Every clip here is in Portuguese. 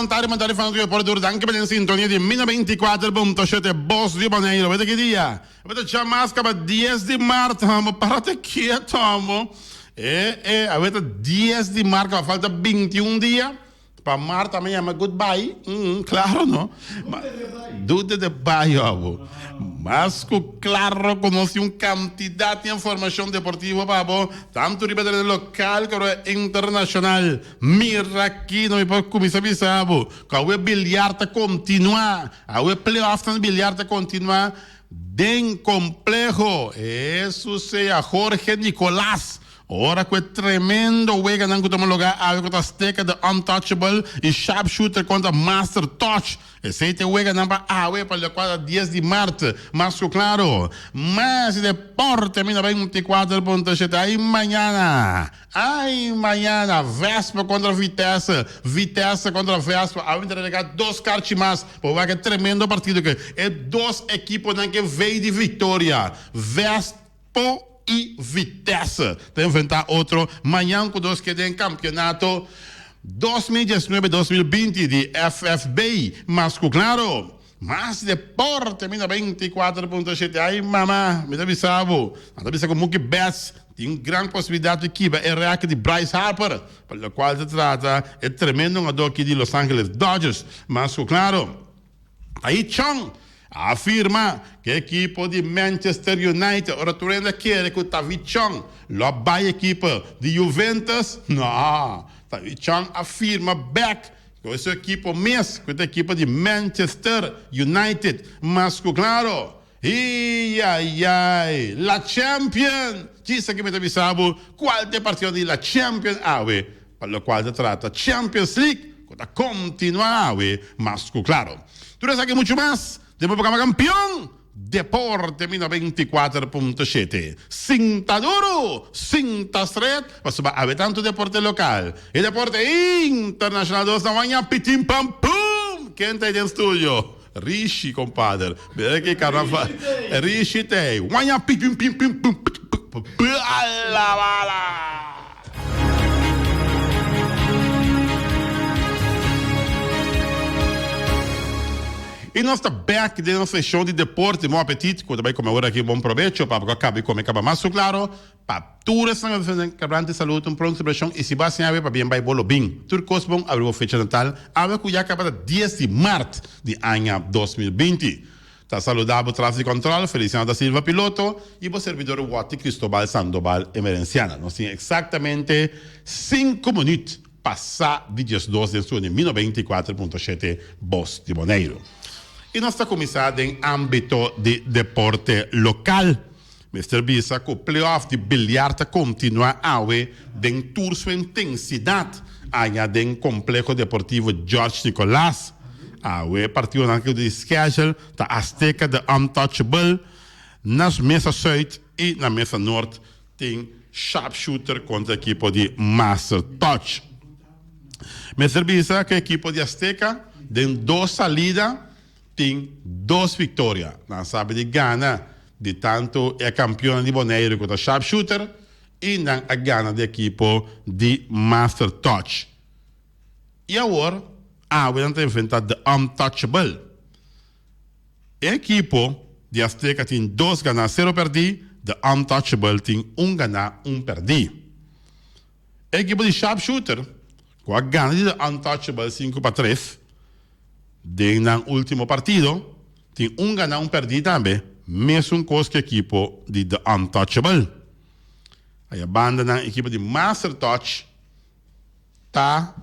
contare mandare fanno che porto anche per in sintonia di 24.7 Boss di Bonaire. Vedete che dia? Avete già masca per 10 di marzo, ma parate quieto, amo. Avete 10 di marzo, ma falta 21 dia. Para Marta amanhã, mas goodbye. Claro, não? Dude de baio, mas claro, conosce quantidade de informação deportiva, babo, tanto ripetere local como internacional. Mira aqui, não me pode começar a pensar, que o bilharte continua, o playoff de bilharte continua, bem complexo. Isso seja Jorge Nicolás. Ora que tremendo wega não que lugar a que Azteca de Untouchable e Sharpshooter contra Master Touch. Esse é o wega não para para o quadro 10 de março, mas claro, mas deporte 24.7 aí manhã, Vespa contra Vitesse, Vitesse contra Vespa, a entregar 2 cartas mais, por que tremendo partido que é 2 equipes que veio de vitória, Vespa e Vitesse. Tem inventar outro. Manhã, com nós que tem campeonato 2019-2020 de FFB. Mas, claro, mas deporte, 24.7. Aí, mamá, me dá bisabo. Me dá com Mookie Betts. Tem grande possibilidade de equipe. É reaque de Bryce Harper. Pelo qual se trata. É tremendo jogador aqui de Los Angeles Dodgers. Mas, claro, aí, Chong afirma que a equipe de Manchester United, ora tu ainda quer que o David Chong lo vai a equipe de Juventus? Não, David Chong afirma back que essa equipe mesmo, que a equipe de Manchester United, mas claro, la Champions, diz que me avisava qual é partido de la Champions, para o qual se trata Champions League, que continua, mas claro, tu não sabe muito mais. Depois para campeão, Deporte 24.7. Cinta duro, cinta estreita, mas há tanto deporte local. E deporte internacional, 2 da manhã, pitim pam pum. Quem está aí no estúdio? Rishi, compadre. Vê que carnaval. Rishi tem. Manhã, pitim pim pim pum. Bala, bala. E nós estamos back de nossa sessão de deporte, bom apetite, quando vai comer aqui, bom proveito, para que acabe comer, acaba mais claro, para tudo isso, quebrante saúde, pronto, celebração, e se vai sem para bem, vai bolo bem. Tudo coisa bom, abre a fecha natal, abre que já acaba 10 de março de ano 2020. Está saudável, tráfego de controle, Feliciano da Silva, piloto, e o servidor Wati Cristóbal Sandoval, emerenciana. Nós temos exatamente 5 minutos passar de 12 de junho de 24.7 Boss de Bonaire. E nós estamos começando em âmbito de deporte local. Mr. Bisa, que o playoff de bilharte continua a de toda sua intensidade. Aí, do complexo deportivo Jorge Nicolás. Partido de schedule da Azteca de Untouchable. Nas mesa sul e na mesa norte tem Sharpshooter contra a equipe de Master Touch. Mr. Bisa, que a equipe de Azteca tem 2 salidas. Tem 2 vitórias. Não sabe de Gana, de tanto é campeão de Bonaire contra Sharpshooter, e não a Gana de equipe de Master Touch. E agora, vamos enfrentar The Untouchable. A equipe de Azteca tem 2 ganhar, 0 perder. The Untouchable tem 1 ganhar, 1 perder. A equipe de Sharpshooter, com a Gana de The Untouchable 5-3, no último partido, tem 1 ganhar, 1 perdido também, mesmo com a equipe de The Untouchable. Aí a banda na equipe de Master Touch tá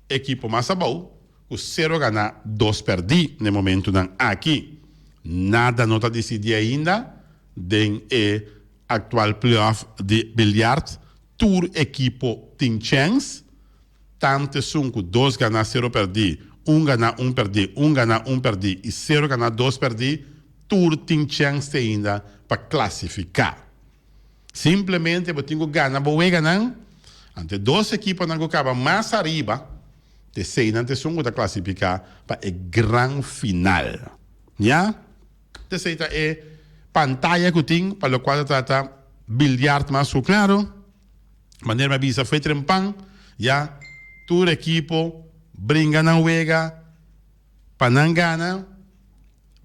equipe mais boa, com 0 ganhar, 2 perdidos no momento aqui. Nada não está decidido ainda, den atual playoff de bilharte, tour equipe tem chance, tanto são com 2 ganhar, 0 perdido. 1 ganhar, 1 perder, 1 ganhar, 1 perder e 0 ganhar, 2 perder, tudo tem chance ainda para classificar. Simplesmente, eu tenho que ganhar, vou ganhar, ante 2 equipes que acabam mais arriba, de 6 antes são para classificar para o grande final. Já? Essa é pantalla que tem, para o qual trata bilharte mais claro, maneira mais bisa foi trempang, já? Toda equipe brinca na wega, para não ganhar,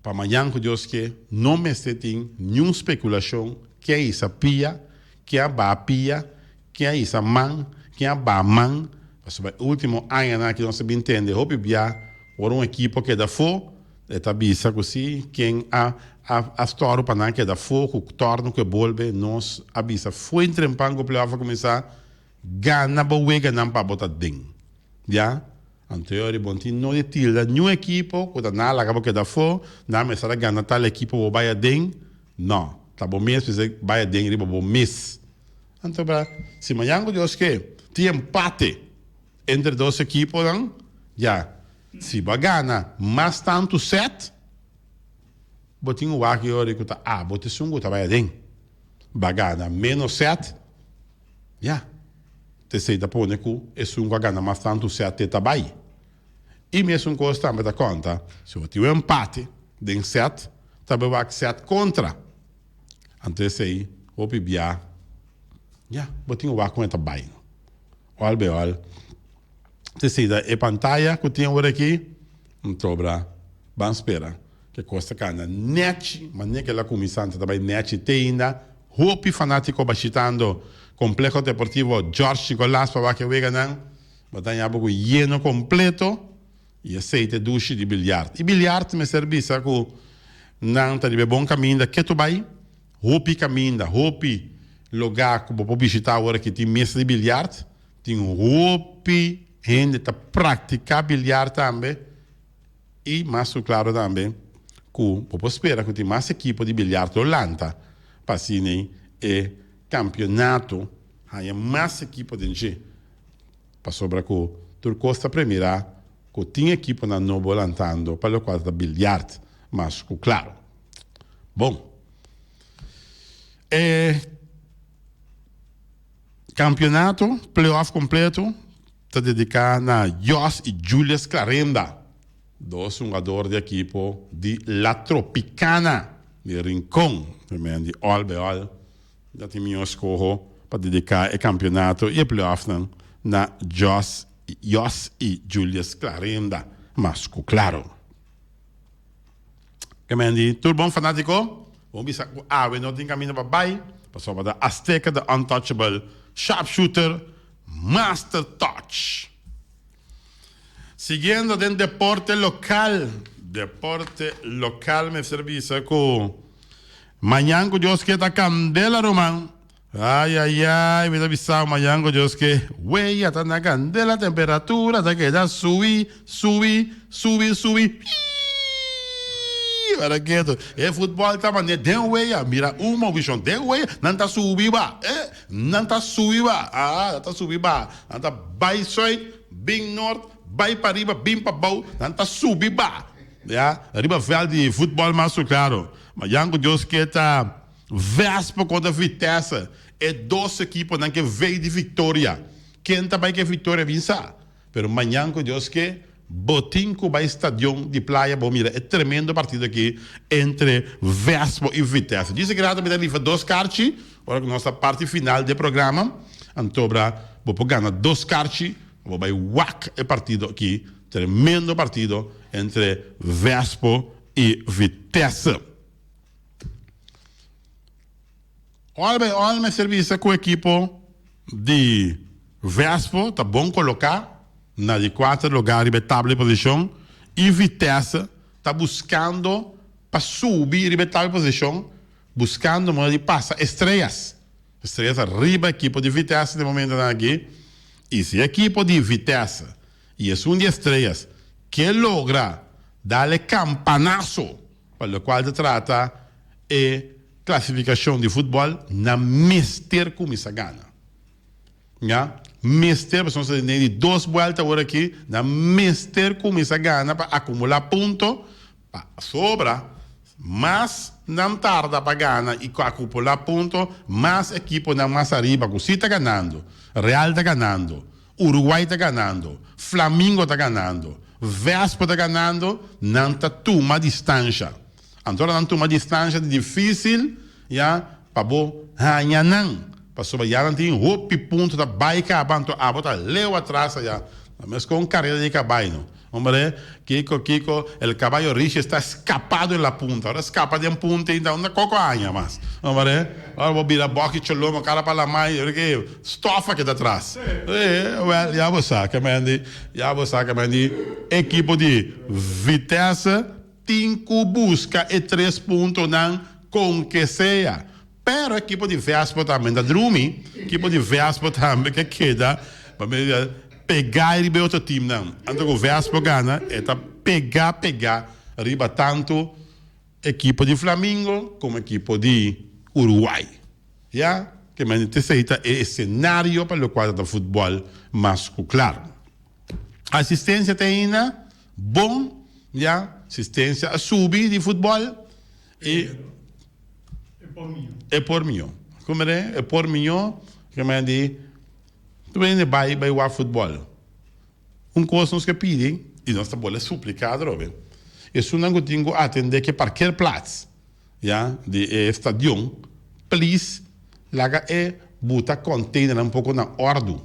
para amanhã que Deus quer, não me tem nenhuma especulação, que é essa pia, que é a pia, que é essa man, que é a man, o último ano que nós entende, hope bia, por uma equipe que dá fogo, está bisa così, quem a história para não que dá fogo, o torno que volve, nós avisa, foi entrempango para a começar, ganha para o wega não para botar dentro, já? Anterior, bonti não de tilda nenhuma equipe, quando nada acaba que dá fogo, não me será ganhar tal equipe ou vai dentro, não, tá bom mesmo, se vai dentro, riba bom mês. Então, se amanhã Deus que tem empate entre duas equipes, não, já. Se vai ganhar mais tanto set, botinho o aqui hora que tá, bote sungo tá vai dentro, vai ganhar menos set, já. Te sei da pone cu e sungo ganha mais tanto set tá vai. E mesmo coisa também da conta, se você tiver empate de set, também vai set contra. Então sei, o pibia, já, botinho o aqui tá vai. Olha bem, olha. Te sei da e pantalla que tem agora aqui, então vamos esperar que costa cana net, mas nem que ela começante também net tem ainda, hopi fanático bachitando Complejo Deportivo Jorge Nicolás para que vega não, batalha algo lleno completo e aceite duche de bilhar. E bilhar me serve sa que não tá de bom caminho que tu vai, hopi caminho, hopi lugar que vou visitar agora que tem mesa de bilhar, tem hopi gente está praticar bilhar também e mais claro também que vou esperar que tem mais equipe de bilhar de Holanda para assim é campeonato aí mais equipe de gente para sobra que Turcosta primeira que tem equipe na Novo Holanda para o qual da bilhar mas claro bom campeonato playoff completo está dedicado a Jos e Julius Clarenda, dois jogadores de equipe de La Tropicana, de Rincón, de Olbeol, da tem minha escolha para dedicar o campeonato e o playoff na Jos e Julius Clarenda, mas claro. Kemendi, tudo bom, fanático? Vamos ver se não tem caminho para baixo, passou para a Azteca, the Untouchable, Sharpshooter, Master Touch. Siguiendo del deporte local me service con mañana Dios que está candela Román. Ay, me avisado mañana Dios que güey, está na candela temperatura, hasta que ya subí. Para que o futebol tá mané de weia, mira uma visão de weia, não tá subiba, não tá subiba, tá subiba, não tá by side, bem norte, by para riba, bem para baixo, não tá subiba, já, riba vel de futebol mais claro, mas jango Deus que tá vespo contra Vitesse, é duas equipes que veio de vitória, quem tá vai que vitória vencer, pero amanhã Deus que Botinco vai estádio de Praia Bomira. É tremendo partido aqui entre Vespo e Vitesse. Diz que nada me dá livre dois cartas. Agora que nossa parte final do programa. Então, vou ganhar dois cartas. Vou vai whack o partido aqui. Tremendo partido entre Vespo e Vitesse. Olha meu serviço com a equipe de Vespo. Tá bom colocar na de 4 lugares de tabela de posição e Vitesse está buscando para subir de tabela de posição, buscando uma de passar estrelas arriba, equipe de Vitesse de momento aqui, e se a equipe de Vitesse e é um de estrelas que logra dar campanazo para o qual se trata é classificação de futebol na mister como se gana, já? Mister, nós temos de 2 voltas agora aqui, na Mister começa a ganhar para acumular pontos, sobra, mas não tarda para ganhar e acumular pontos, mais equipe não mais arriba, que está ganhando, Real está ganhando, Uruguai está ganhando, Flamengo está ganhando, Vespo está ganhando, não está toma distância. Então não toma distância, é difícil, já, para ganhar não. Passou já não tem roupa ponto da bike abanto a botar leu atrás já Es con carrera de caballo. Hombre, Kiko, el caballo Richie está escapado en la punta. Ahora escapa de un punta y da una coco aña más. Hombre, ahora voy a virar boca y choloma, cara para la mãe, porque estofa que está atrás. Já você sabe, equipo de Vitesse, Tinco busca e 3 pontos não com que seja. Pero equipo de Vespa também, da Drumi, equipo de Vespa também, que queda, pegar e outro time não. Então o Vespa ganha, é pegar, arriba tanto equipo de Flamengo como equipo de Uruguai. Já? Que me necessita é cenário para o quadro do futebol mais claro. Assistência tem bom, já? Assistência a subir de futebol e é por mim. Como é por mim, que me diz, tu vai o futebol. Coisa nos que pedem, e nossa bola é suplicada, Robin. Isso não tenho a atender que qualquer plaats, já, de estadion, please, laga bota container um pouco na ordem,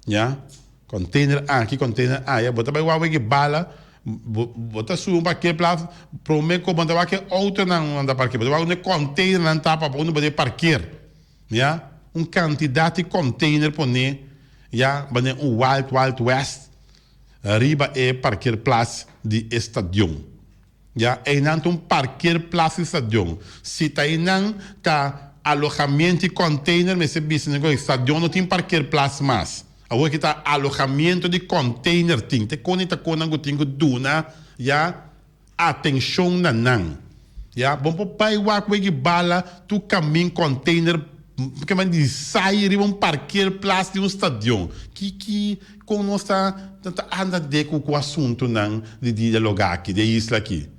já? Container aqui, bota vai o que bala, bota sua para que plaats, prometo que bota que auto não anda parque, bota um container não tapa para onde pode parquear, já? Quantidade de container poner, já, bane Wild West, arriba parquear plaats de estadion. Ja, e não parquear plaats de estadion. Se tá aí não tá alojamento e container, mas se business no estadion não tem parquear plaats mais. Agora que tá alojamento de container tem, te conecta com não tem que duna, ja, atenção na não. Ja, bom para pai o que bala, tu caminho container que man diz sai de parquear plaats de estadion. Que com nossa anda de com o assunto não de lugar aqui, de isla aqui.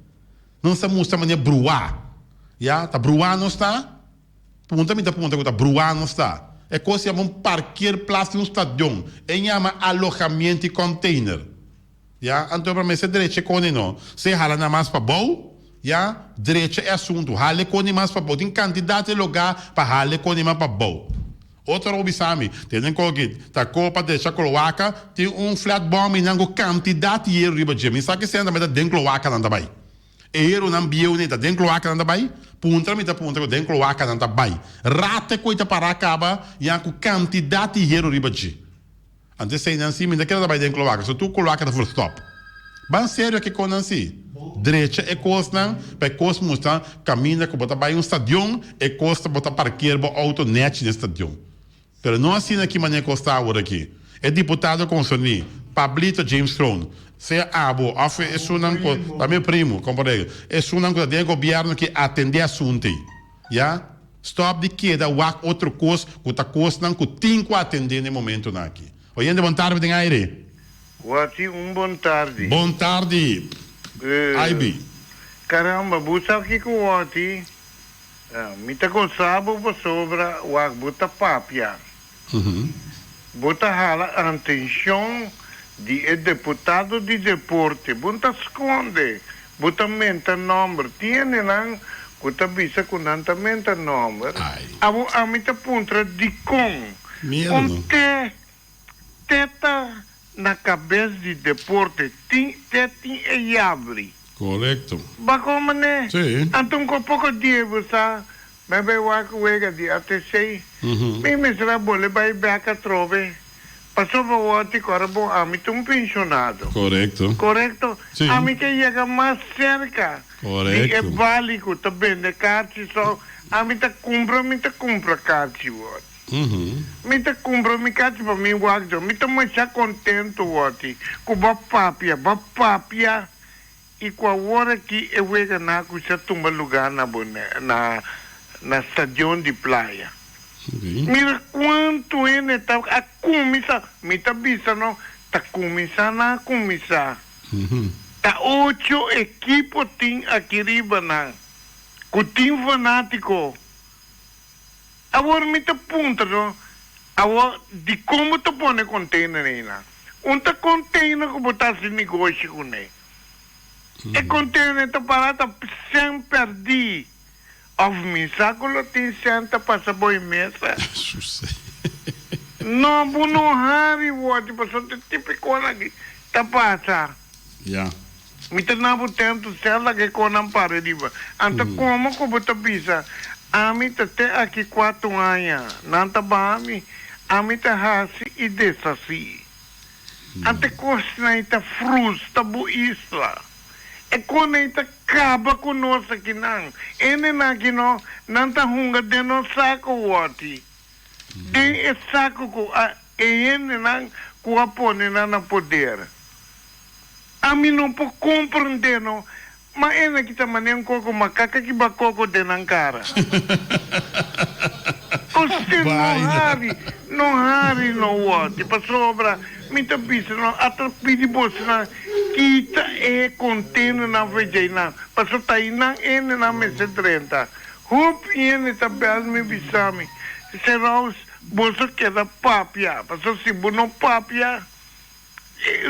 Não se mostra maneira bruar. Já? Tá bruar não está? Pergunta que tá bruar não está. É coisa que parquear plaats de estadion. É chama alojamento e container. Já? Então para mim se direito com não. Se hala na mais para bom, já? Direito é assunto. Hale com mais para bom. Tem quantidade de lugar para hale com mais para bom. Outro obisami, tem que tá copa deixa cloaca, tem flat bomb e não quantidade de riba de mim. Sabe que se anda mais dentro cloaca não vai. Eero não bieu nem tá dentro cloaca não vai. Punta dentro cloaca não vai. Rata coita para acaba e a quantidade de riba de. Antes sei não se me daquela vai dentro cloaca, só tu cloaca da full stop. Bem sério que com não se. Direita é coisa não, para coisa mostrar caminha que bota vai estadion, é coisa bota parquear bo auto net no estadion. Pero não assim aqui maneira costa agora aqui. É deputado concernido, Pablito James Crown. Se abo, é sunang ko, para meu primo, companheiro. É sunang ko da governo que atende assunto. Já? Stop de queda, outro coisa, que tá coisa que tem que atender no momento aqui. Oyende, boa tarde, tem aire. Wati, bom tarde. Bom tarde. Aibi. Caramba, buta aqui com Wati. Mita com sabo para sobra, buta papia. Buta hala atenção de deputado de deporte. Buta esconde. Buta menta número. Tiene não, buta visa com nanta menta número. Abo a mita puntra de com. Mesmo. Teta na cabeça de deporte tem e abre. Correto. Bako né? Sim. Antum ko pouco dia você bebe waka wega de ATC. Me será bole vai beca trove. Passou para o outro corpo a mim um pensionado. Correto. Correto? Sim. A mim que chega mais cerca. Correto. É válido também de cartas só. A mim tá compra cartas o me tá compra me cartas para mim o me tá mais contento o outro. Com papia. E com a hora que eu vou na coisa tumba lugar na estação de praia. Mira quanto é tá a começar, me tá vista não, tá começando a começar. Tá 8 equipos tem aqui riba na, com time fanático. Agora me tá punta não, agora de como tu põe container aí na, tá container que botar esse negócio com ele. E container tá parado sem perder. Of mi saculo tin senta passa boi mesa. No, buno hari wati paso te tipiko lagi tapasa. Yeah. Mita na po tento sela que con ampare diba. Anta como ko buta bisa. Ami te aqui 4 anos. Nanta bami. Ami ta hasi e desasi. Ante cosna ita frusta bu isla. E kona ita kaba conosco aqui não. Ene na aqui não. Nanta hunga de no saco wati. De e saco ko ene na ko apone na poder. A mim não pode compreender, não. Mas é que também é um coco macaca que vai coco de na cara. Você não hari, não wati. Para sobra, muita bicha, não. Atrapide você, não. Kita é contendo na vagina. Para só tá aí, não é na mesa 30. Hope é tá bem me bisami. Será os bolsos que da papia. Para só se não papia.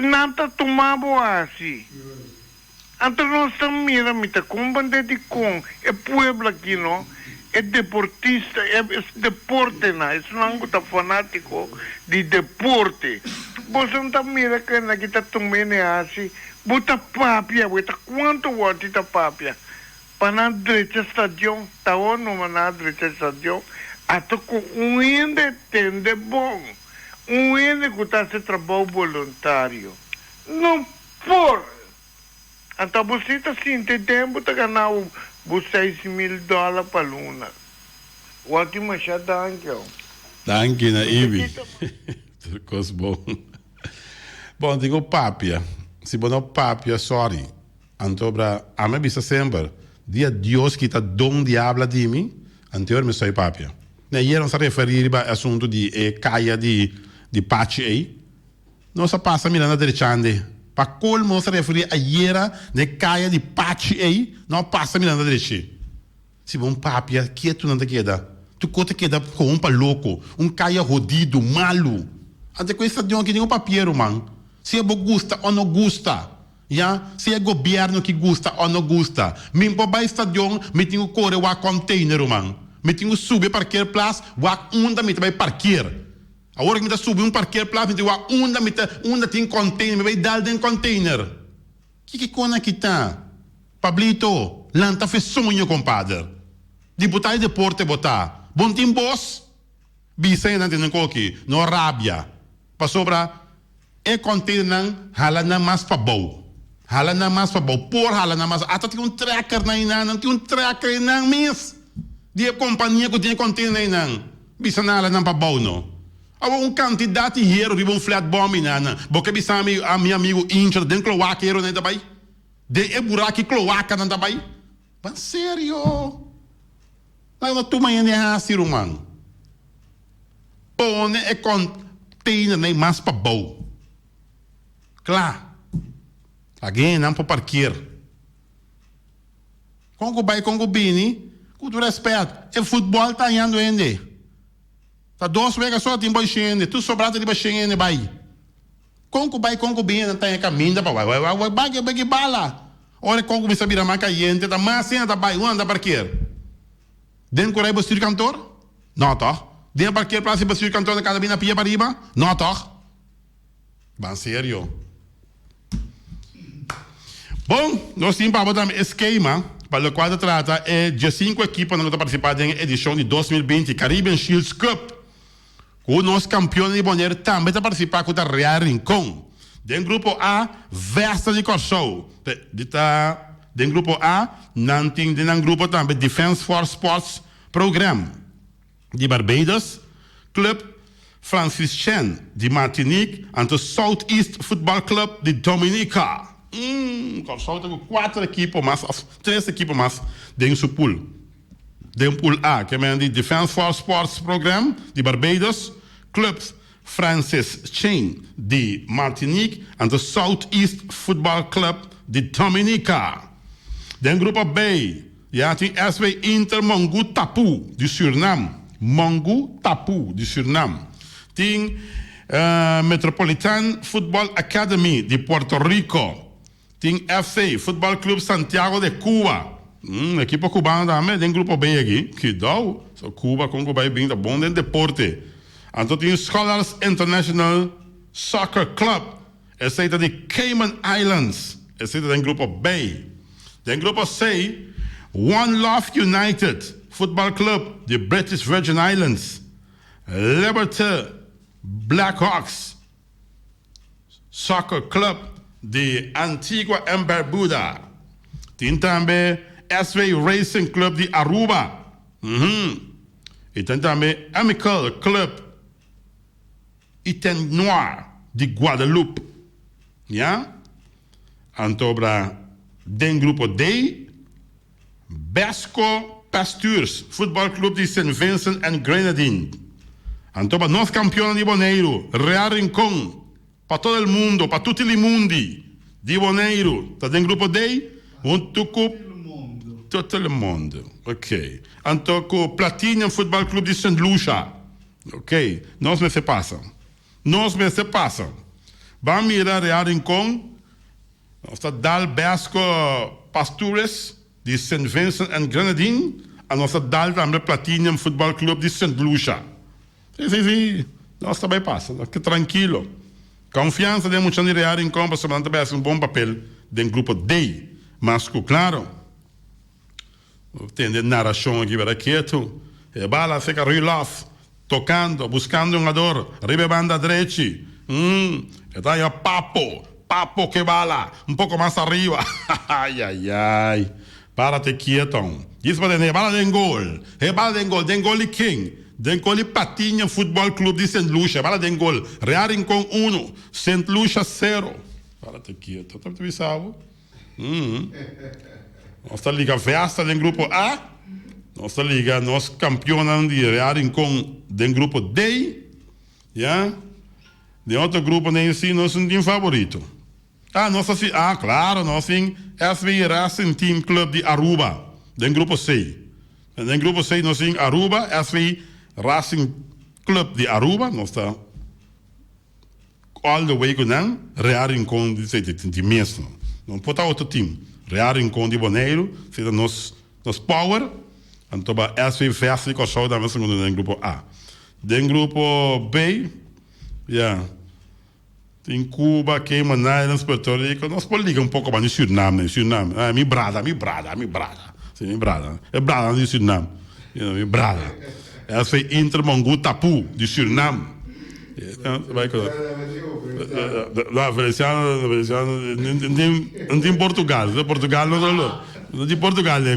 Nanta tomabo assim. Então nós mira mita combate de com é pueblo aqui não é deportista é deporte não isso não é fanático de deporte. Você não tá mira que na kita tomene assim bota papia bota quanto wati ta papia para na direita estação tá ou não na direita estação até com ende tende bom. Ele que está se trabalho voluntário. Não por. Então você está assim, tem tempo de ganhar $6,000 para luna. Ótimo, já danke. Danke, na Ibi. Coisa bom. Bom, digo papia. Se você não papia, sorry. Então, a minha vista sempre. Dia Deus que está dom diablo de mim. Então, eu me sou papia. E não se referir ao assunto de caia de pace aí. Não se passa mirando a direita. Para colmo se referir a iera de caia de pace aí. Não passa mirando a direita. Se bom papia, que tu não te queda? Tu te queda com um louco. Caia rodido, malo. Até com esse que tem um papiero, man. Se é gusta ou não gusta. Yeah? Se é governo que gusta ou não gusta. Min po ba estadion, me tenho correr o container, man. Me tenho subir parquear place, o onda me vai parquear. Agora que me subir parquear place, me tenho onda tem container, me vai dar dentro container. Que coisa que tá? Pablito, lanta fez sonho, compadre. Deputado de porte botar. Bom tem boss. Bisa não tem coque, não rabia. Para sobra, container não, hala na mais para bom. Hala na mais para bom. Por hala na mais. Até tem tracker na ina, não tem tracker na miss. Die companhia que tem container não. Bisa na hala na para bom, não. Há candidato hier, riba flat bomb não. Porque bisa a meu amigo incha dentro cloaca hier não também. De buraco cloaca não também. Mas sério. Não tu mais nem assim, mano. Pone container nem mais para bom. Claro. Alguém não pode parquear. Como vai com o bini, com todo respeito, o futebol está indo ainda. Tá 2 vezes só tem baixinho, tu sobrado de baixinho vai. Como vai com o bini, não tem caminho vai bala. Olha como me sabia mais caiente, tá mais assim, tá vai, anda parquear. Dentro correr para o cantor? Não, tá. Dentro parquear para o cantor da cada bina pia para riba? Não, tá. Bem sério. Bom, nós temos para o esquema para o qual trata de 5 equipes que estão participando na edição de 2020 Caribbean Shields Cup. O nosso campeão de Bonaire também está participando com o Real Rincón. Dentro do grupo A, Vesta de Corsou. Dentro do grupo A, dentro do grupo também Defense Force Sports Program de Barbados, Club Francis Chen de Martinique e o Southeast Football Club de Dominica. Corsou tem 4 equipes mais, 3 equipes mais dentro do seu pool. Dentro do pool A, que é o Defense Force Sports Program de Barbados, Club Francis Chen de Martinique e o Southeast Football Club de Dominica. Dentro do grupo B, já tem SV Inter Mongu Tapu de Suriname. Mongu Tapu de Suriname. Tem Metropolitan Football Academy de Puerto Rico. Tem FC Football Club Santiago de Cuba. Equipe cubana também, dentro do grupo B aqui. Que dá. Cuba, Congo, vai bem, tá bom dentro do deporte. En tot in Scholars International Soccer Club. Esse é de Cayman Islands. Esse é em grupo B. Den grupo C, One Love United Football Club, de British Virgin Islands. Liberty Blackhawks Soccer Club, de Antigua and Barbuda. Tem também SV Racing Club de Aruba. E tem também Amical Club Iten Noir de Guadeloupe. Ja? Antobra den grupo D, Basco Pastures Football Club de St. Vincent and Grenadine. Antobra nós campeões de Bonaire, Real Rincón, para todo o mundo, para tutti i mundi de Bonaire. Tá den grupo D, todo o mundo. Ok. Antoco Platinum Football Club de St. Lucia. Ok. Nós me se passam. Vamos mirar Real Rincón. Nós dal Basco Pastures de St. Vincent and Grenadine. A nossa dal também Platinum Football Club de St. Lucia. Sim. Nós também passa. Que tranquilo. Confiança de muitos de Real Rincón para somente fazer bom papel dentro do grupo D. Mas, claro, tem narração aqui para quieto. E bala fica relove, tocando, buscando jogador, ribe banda direita. E daí papo que bala, pouco mais arriba. Ai. Para-te quieto. Diz para ele, bala den gol. Den gol de quem? Den gol de Patinha Futebol Clube de St. Lucia. Bala den gol. Real Rincón 1, St. Lucia 0. Para-te quieto. Tá te avisado? Nossa liga festa do grupo A. Nossa liga, nós campeões de Real Rincón do grupo D. Ja? De outro grupo nem si, nós não temos favorito. Claro, nós temos SV Racing Team Club de Aruba, do grupo C. No grupo C nós temos Aruba, SV Racing Club de Aruba, nós está all the way com Real Rincón de mesmo. Não pode outro time. Real Rincón de Bonaire, seja nos power, então SV Festa que só da mesma no grupo A. Do grupo B, tem Cuba, Cayman Islands, Puerto Rico, nós podemos ligar pouco mais no Suriname. Mi brada. Sim, mi brada. É brada de Suriname. Mi brada. SV Intermongu Tapu de Suriname. Não tem Portugal. Portugal não tem Portugal aqui.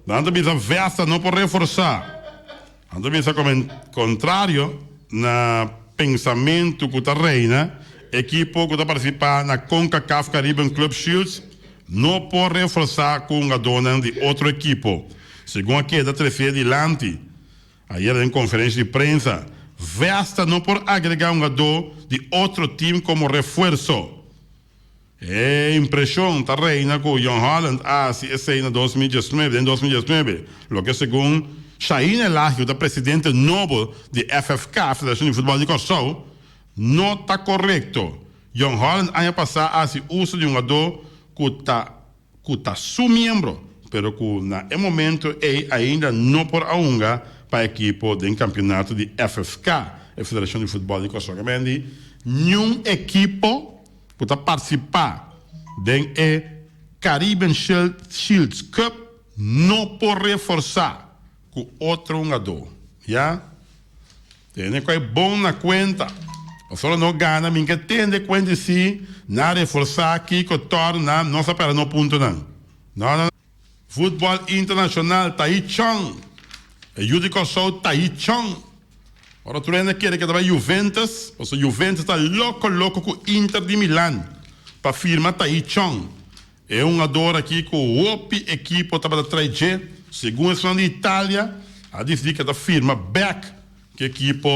Tanto bisa festa não pode reforçar. Tanto bisa contrário na pensamento que está reina, equipe que está participando na CONCACAF Caribbean Club Shields não pode reforçar com uma dona de outro equipo. Segundo a queda trefeira de Lanti, ayer em conferência de prensa, Vesta não pode agregar um jogador de outro time como reforço. É impressão da reina com John Holland esse em 2019, lo que segundo Shahin Elahi, o presidente novo de FFK, Federação de Futebol de Kosovo, não está correto. John Holland ano passado fez uso de um jogador que está seu membro, pero que no momento ainda não por aunga para a equipe do campeonato de FFK, a Federação de Futebol de Kosovo. Nenhum equipe para participar do Caribbean Shields Cup não pode reforçar com outro jogador. Já? Tem que é bom na conta. Só não ganha, mas que tem de conta se não reforçar aqui que torna não se para no ponto não. Futebol internacional Taichung. E Judico Sou Taichung. Ora tu ainda quer que trabalhe Juventus, o Juventus está louco com Inter de Milão para firmar Taichung. É um jogador aqui com o equipe para trazer, segundo a Nação de Itália, a dizer que a firma back que equipe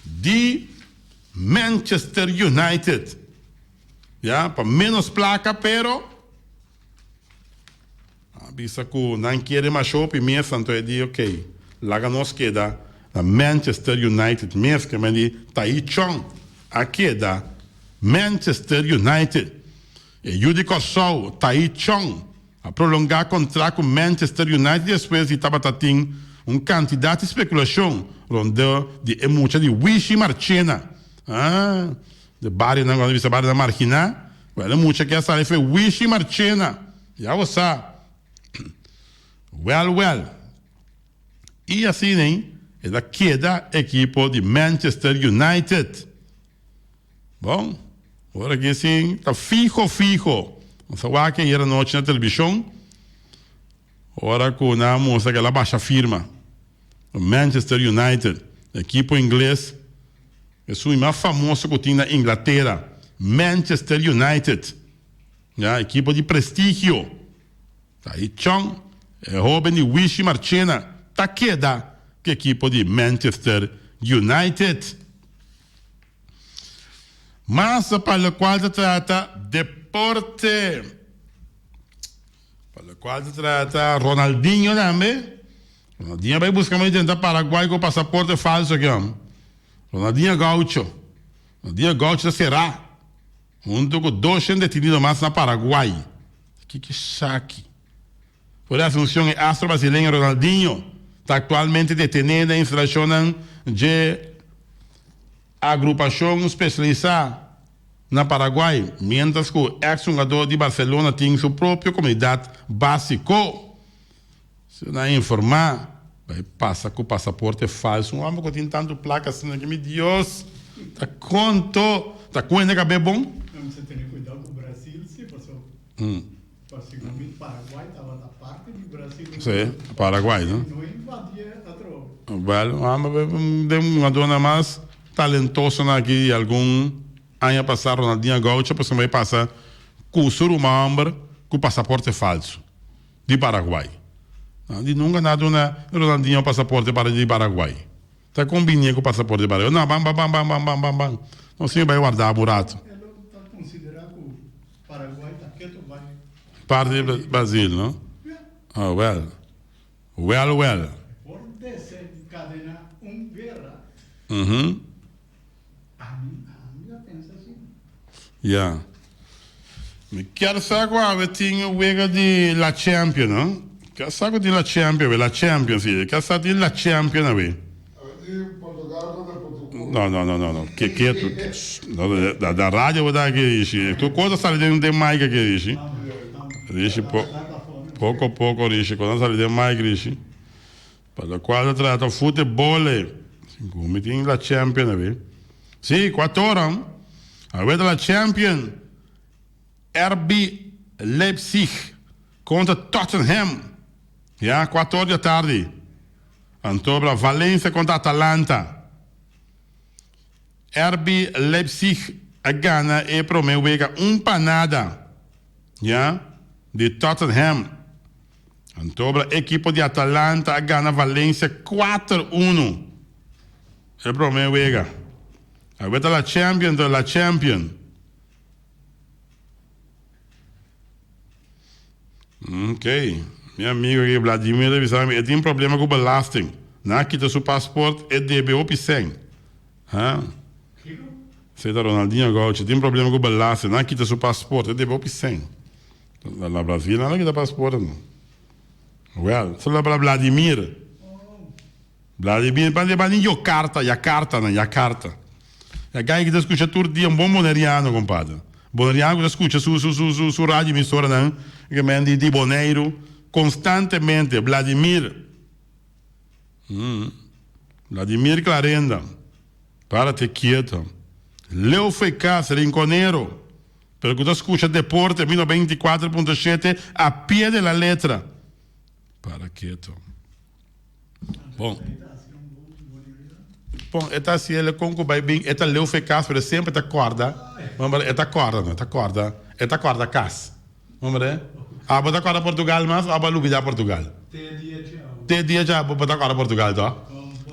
de Manchester United. Para menos placa, pero avisa que não quer mais shopping mesmo, então é de ok, lá nos queda a Manchester United mesmo, que me Taichung, aqui da Manchester United. E Judico Sou, Taichung, a prolongar contrato com Manchester United depois de tabatating candidato de especulação rondando de muita de Wishy Marchena. De barrio não quando vista barrio da Marquina, well, muita que essa foi Wishy Marchena. Já você well. E assim, né? Ela queda equipo de Manchester United. Bom, agora que assim, tá fijo. Vamos falar que era noite na televisão. Agora com uma moça que ela baixa firma. Manchester United, equipo inglês. É o mais famoso que tem na Inglaterra. Manchester United. Ja, equipo de prestígio. Tá aí, Chong, é jovem de Wishy Marchena. Tá queda que equipo de Manchester United. Mas para o qual se trata deporte. Para o qual se trata Ronaldinho também. Ronaldinho vai buscar uma identidade Paraguai com passaporte falso aqui. Ronaldinho Gaúcho será junto com 2 detenidos mais na Paraguai. Que saque. Por a função é astro brasileiro Ronaldinho está atualmente detenido em instalação de agrupação especializada na Paraguai, mientras que o ex-jogador de Barcelona tem sua própria comunidade básico. Se não informar, vai passar com o passaporte falso. Um homem que tem tanto placa assim, que meu Deus, tá conto, tá com ele que é bom? Você tem que cuidar com o Brasil, se passou. Particularmente Paraguai estava da parte do Brasil. Sim, Paraguai, não? Não invadia a tropa. Well, uma dona mais talentosa aqui, algum ano passado, Ronaldinho Gaúcho, a pessoa vai passar com o surumambre, com o passaporte falso de Paraguai. De nunca nada na Ronaldinho passaporte para de Paraguai. Tá combinando com o passaporte de Paraguai. Não, bam. Não sei vai guardar burato. Ele está considerado que o Paraguai está quieto, vai. Parte do Brasil, não? Oh, well. Por desencadenar guerra. A mim já pensa assim. Yeah. Me quero saber agora tinha o wega de la Champions, não? Quer saber de la Champions, sim. Quer saber de la Champions, não? Não. Que tu? Da rádio vou dar aqui, Rishi. Tu quando sai de mic aqui, Rishi? Rishi, pouco, Rishi. Quando sai de mic, Rishi? Para qual trata futebol, come tem la Champions, não? Sim, 4 horas. A ver la Champions. RB Leipzig contra Tottenham. 4 horas da tarde. Antobra Valência contra Atalanta. RB Leipzig a Gana e promete panada. De Tottenham. Antobra equipo de Atalanta a Gana Valência 4-1. E promete. A ver la Champions. Ok. Meu amigo aqui, Vladimir, ele tem um problema com belasting. Na quita seu passaporte, ele deve op 100. Você está Ronaldinho Gaúcho, tem um problema com belasting. Na quita seu passaporte, ele deve op 100. Na Brasil, não quita passaporte, não. Well, só para Vladimir. Vladimir, para Jakarta. É gai que escuta todo dia um bom boneriano, compadre. Boneriano que escuta su rádio emissora, não? Que mende de Boneiro. Constantemente, Vladimir Clarenda, para-te quieto. Leo Fecas, Rinconero, pelo que tu escucha Deporte 24.7, a pé de la letra. Para quieto. Bom, esta assim, ele conco vai bem, esta Leo Fecas, mas sempre te acorda. Vamos ver, esta acorda, cas. Vamos ver? Bota agora Portugal, mas lubida Portugal. Te dia já, bota agora Portugal, tá?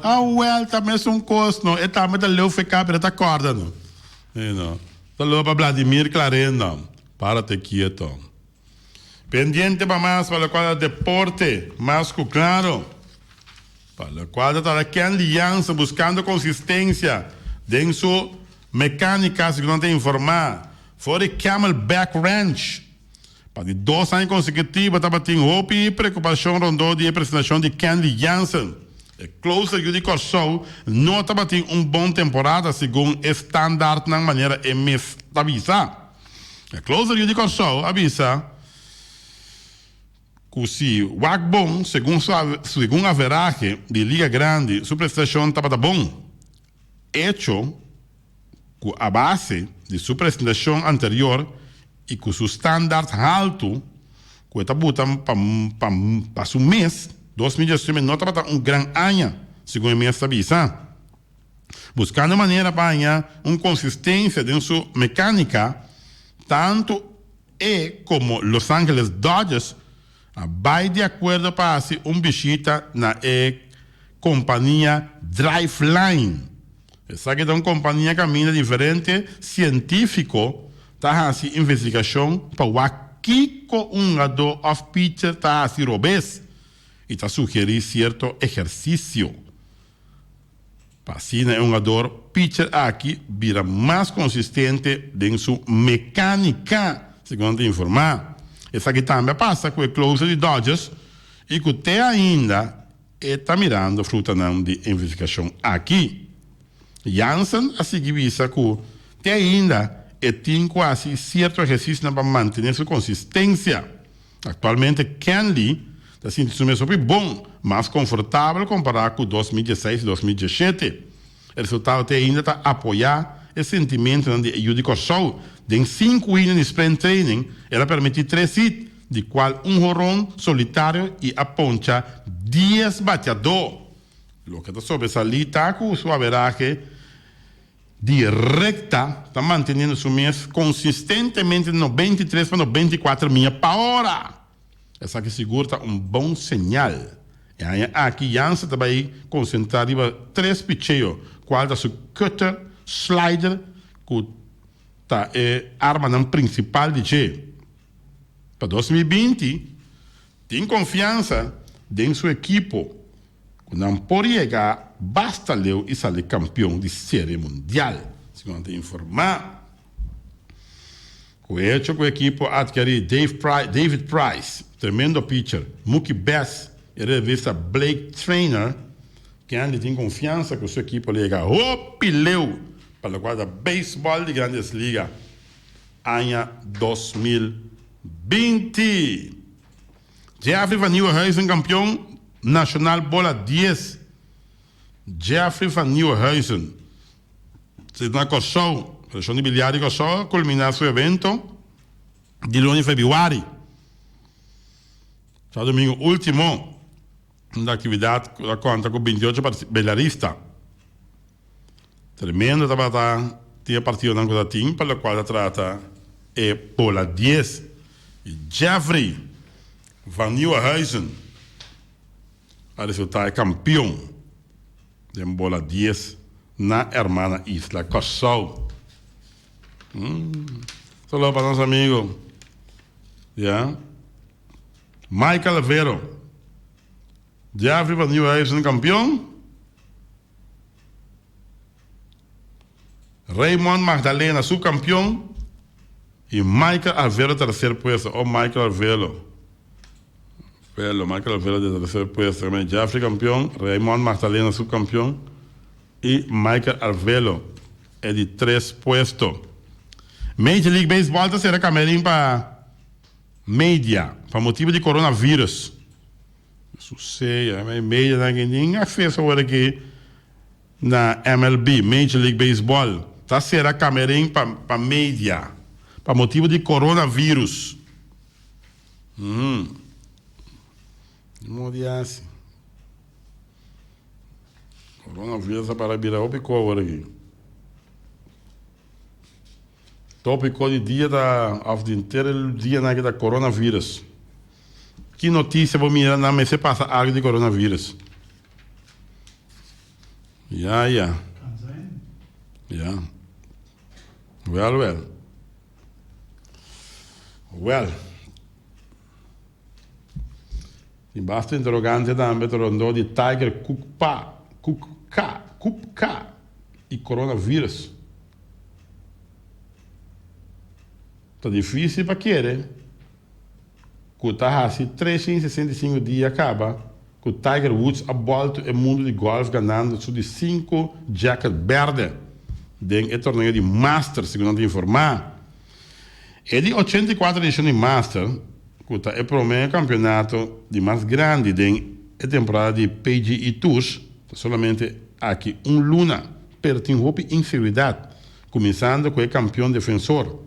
Well, também é um custo, não? Tá, mas leu ficar, mas tá acorda, não? Não. Tá leu para Vladimir Clarenda. Para-te quieto. Pendiente para mais, para o qual deporte, mais claro. Para o qual está aqui a aliança, buscando consistência. Dentro sua mecânica, se não tem informar. For the Camelback Ranch. Para de 2 anos consecutivos, estava tendo hope e preocupação rondou de apresentação de Candy Jansen. O Closer Judico Show não estava tendo uma boa temporada, segundo o standard na maneira MS avisa. O Closer Judico Show avisa que se o bom, segundo a veragem de Liga Grande, sua prestação estava bom. Hecho, com a base de sua prestação anterior e com seu standard alto, que está botando para o mês, 2018 não estava um grande ano, segundo o mês avisa. Buscando maneira para ganhar uma consistência de sua mecânica, tanto como Los Angeles Dodgers vai de acordo para fazer uma visita na companhia Driveline. Essa que é uma companhia que caminha diferente, científico, está fazendo investigação para o que um jogador off-pitcher está fazendo robês e está sugerindo certo exercício. Para assim, um jogador pitcher aqui vira mais consistente em sua mecânica, segundo informar. Essa aqui também passa com o closer de Dodgers e que até ainda está mirando fruta de investigação aqui. Jansen a seguir visa que até ainda tem quase certo exercício para manter sua consistência. Atualmente, Kenley está sentindo super bom, mais confortável comparado com 2016 e 2017. O resultado até ainda está a apoiar o sentimento de Judico Show. Em 5 anos de sprint training, ela permite 3 hits, de qual um jorrón solitário e a poncha 10 bateador. O que está sobresalido está com sua averagem directa, está mantendo seu mês consistentemente no 93 para 94 milhas por hora. Essa que segura um bom sinal. E aqui Jansen também concentrar em 3 picheios, qual é o seu cutter, slider, que é a arma principal de G. Para 2020, tem confiança em sua equipe. Não pode chegar, basta ler e sair campeão de série mundial. Segundo informar. O hecho que a equipe adquiriu David Price, tremendo pitcher, Mookie Betts e a revista Blake Trainer, que ainda tem confiança que a sua equipe chega o pileu para o quadro de beisebol de Grandes Ligas, ano 2020. Jeffrey Van Nieuwenhuizen, campeão nacional bola 10. Jeffrey Van Nieuwenhuizen. Se na Cossou, a região de bilhar de Cossou, culminar seu evento de lunes de fevereiro. Já domingo último, da atividade da conta com 28 bilharistas. Tremendo trabalho, tinha partido na coisa time, para o qual trata é bola 10. E Jeffrey Van Nieuwenhuizen, a resultar é campeão de bola 10 na hermana Isla Cossou. Só para nosso amigo, yeah. Michael Vero, Jeffrey Van Nieuwenhuizen campeão. Raymond Magdalena, subcampeão. E Michael Alvelo, terceiro puesto. Michael Alvelo. Michael Alvelo de terceiro puesto. Jeffrey, campeão. Raymond Magdalena, subcampeão. E Michael Alvelo é de 3 puestos. Major League Baseball será camerim para mídia, para motivo de coronavírus. Isso sei, mídia não tem acesso agora aqui na MLB, Major League Baseball. Tá será camerim para mídia, para motivo de coronavírus. Assim. Coronavírus é para virar o picô agora aqui. Tópico de dia da inteiro dia da coronavírus. Que notícia vou mirar na mesa passa algo de coronavírus. Yeah. Well. E basta interrogante também rondou de Tiger Kupka e coronavírus. Tá difícil para querer. que tá assim 365 dias acaba, que o Tiger Woods ha volto ao mundo de golf ganhando su de 5 jacket verde dentro do torneio de Masters, segundo a informar. E di 84 edizioni Master, que é o primeiro campeonato de mais grande dentro da temporada de PGA Tours, solamente aqui luna, per tem roupa inferioridade, começando com o campeão defensor.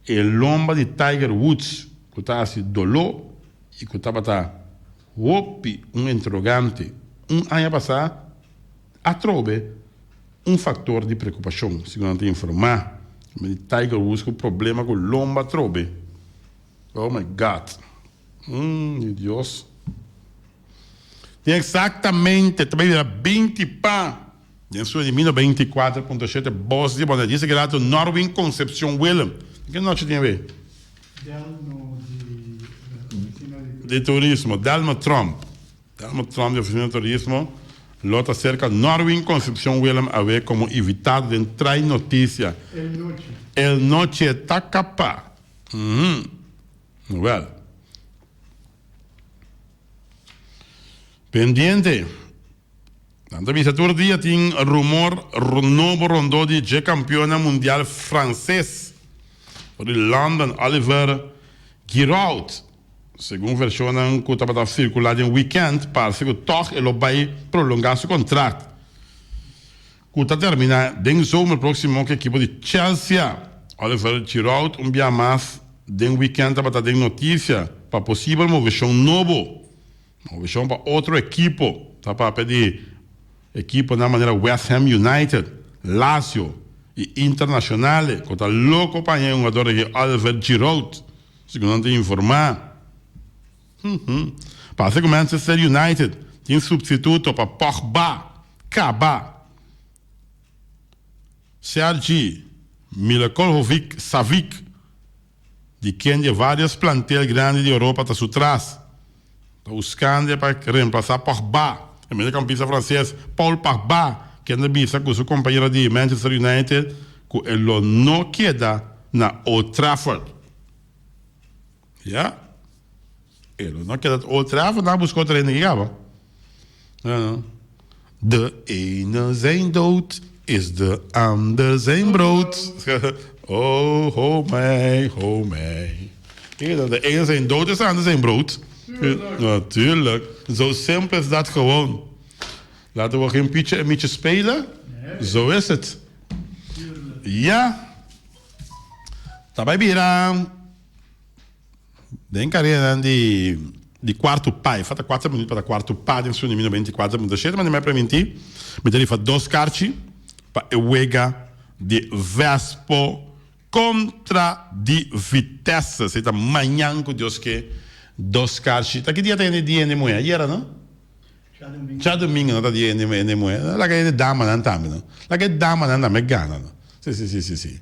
E lomba de Tiger Woods, que está assim dolor e que estava roupa interrogante. Ano passado, a trobe fator de preocupação, segundo a informar. Tiger Woods com problema com lomba trobe. Oh my God. Deus. Tem exatamente, também era 20 pá. Em sua de 24.7 boss de Bonnet. Disse que era do Norwin Concepción Willem. Que noite tinha a ver? Delmo de oficina de turismo. Delmo Trump de oficina de turismo. Lota cerca Norwin Concepción Willem a ver como evitar de entrar em notícia. El noche está capaz. Well. Pendiente. Tanto vista todo dia tem rumor novo rondou de campeona mundial francês. Por London, Oliver Giroud. Segundo versão que estava circulando em weekend, parece que toch ele vai prolongar seu contrato. Que está terminando em zomer próximo com a equipe de Chelsea. Oliver Giroud dia mais em weekend estava dando notícia para possível moveção novo. Moveção para outro equipo. Tá para pedir equipo na maneira West Ham United, Lazio e Internacional. Que está louco para um jogador de Oliver Giroud. Segundo te informar. Parece que o Manchester United tem substituto para Pogba, Kaba, Sergi, Milakovic, Savic, de quem de vários plantéis grandes de Europa está atrás. Está buscando para reemplazar Pogba. O meio-campista francês Paul Pogba, que anda bisa com seu companheiro de Manchester United, que ele não queda na Old Trafford. Ja? Ele não queda na Old Trafford, não buscou treino que gava. De ene zijn dood, is de ander zijn brood. Oh mij, oh mij. De ene zijn dood, is de ander zijn brood. Natuurlijk. Zo simpel is dat gewoon. Laten we geen pietje en mietje spelen. Zo is het. Ja. Daarbij Bira. Denk aan die quarto pai. Fata 4 minuti para quarto pai in su nemmeno 24.7, ma ne mai prementi. Mettere fa 2 scarci pa Uega di Vespo contra di Vitesse. Senta manhanco Dios che 2 scarci. Da che dia tem di moeda? Ieri, no? Già domingo non da di moeda. La che è dama non tamino. La che è dama non da me gana. Sì.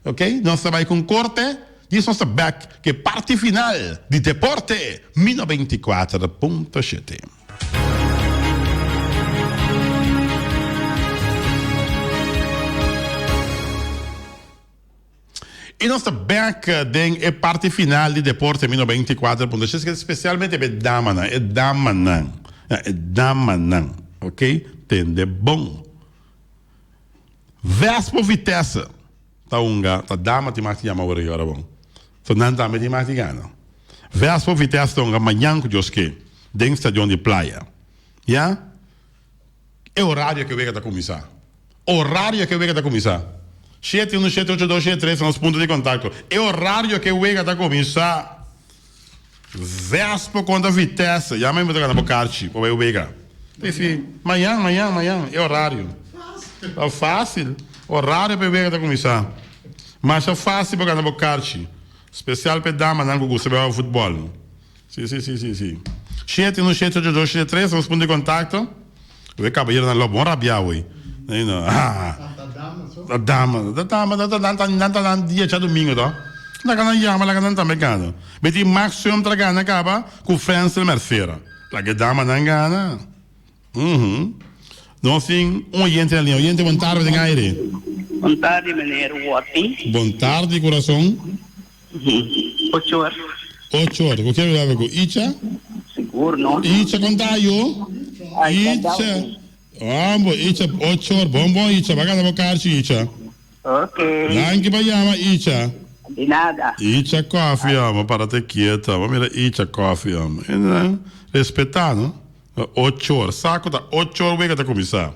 Ok? Non sta mai con corte. Dit is onze back, che parte final di Deporte, Mino 24.7. E nostra back ding e parte final di Deporte, Mino 24.7, che specialmente per Damanan, ok? Tende bom. Vespo Vitesse, ta unga, ta dama ti mati chiama ora ora bom. So non dame di Matigano. Vespo Vitesse un manhanco Joske, dentro stagione di playa. Ja? E orario che venga da commissar. Orario che venga da commissar. 7-1, 7-8-2, 7-3 sono os pontos de contato. E orario che venga da commissar. Vespo contra Vitesse. Ja, mas eu vou jogar na Bocarchi, ou eu venga. Sì, manhã, é horário. É fácil. Horário para venga da commissar. Mas é fácil para jogar na Bocarchi. Special per dama non gusto per football. Sì. 7-1, 7-8-2, 7-3 sono spunti di contatto. Dove cavaliere non lo buon rabbia voi. La dama, 10 domingo da. La che non chiama, la che non sta meccano. Vedi maximum tra gana capa con Franz Mercera. La che dama non gana. Non si oyente ali, oyente buon tardi in aire. Buon tardi, meneer Watti. Buon tardi, corazon. 8 horas. 8 horas. O que eu levo com Icha? Seguro, não? Icha contaio? Icha. Ambo, Icha 8 horas. Bom, Icha. Bacana pra carci, Icha. Ok. Lanche pra chama, Icha. De nada. Icha coffee, amo. Para te quieta. Vamos mirar Icha coffee, amo. Respeitar, não? 8 horas. Saco da 8 horas, wega tá começar.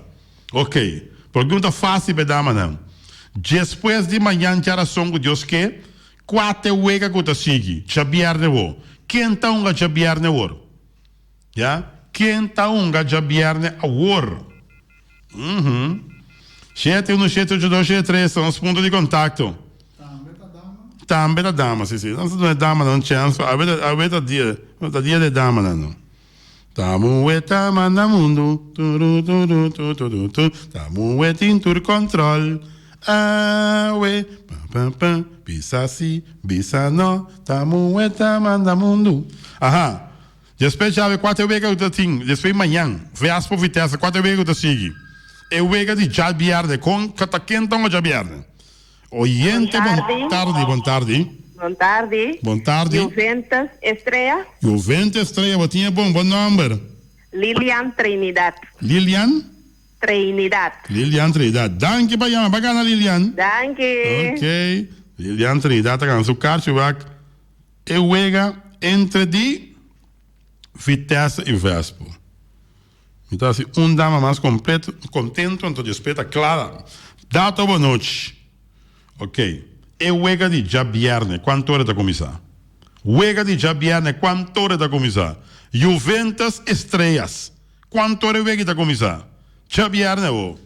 Ok. Pergunta fácil para dar, não. Depois de manhã, já songo Deus que 4 wega que tá sigue. Jabiarne wo. Quem tá unga jabiarne wo? Ya? Quem tá unga jabiarne wo? 7178273 são os pontos de contato. Também da dama, sim. Não é dama, não chance. A vida dia de dama, não. Tamu etama na mundo, tamu etintur control, awe, pam, bisa si, bisa no, tamu etama na mundo. Aha. Depois já 4 vezes que eu tenho, depois manhã, veas por vitesse, 4 vezes que eu sigo. Eu vego de jabiarde, com cataquentão ou jabiarde. Oyente, bom tarde. Bom tarde. Juventus Estrela, botinha bom nome. Lilian Trinidad. Lilian Trinidad. Danke, bagana Lilian. Danke. Ok. Lilian Trinidad, tá ganhando o cartão, eu vega entre de Vitesse e Vespo. Então, assim, dama mais completo, contento, então, respeita, clara. Data boa noite. Ok. E wega di Jabierne, quanto ora da começar? Wega di Jabierne, quanto ora da começar? Juventus Estrelas, quanto ora wega da começar? Jabierne, oh.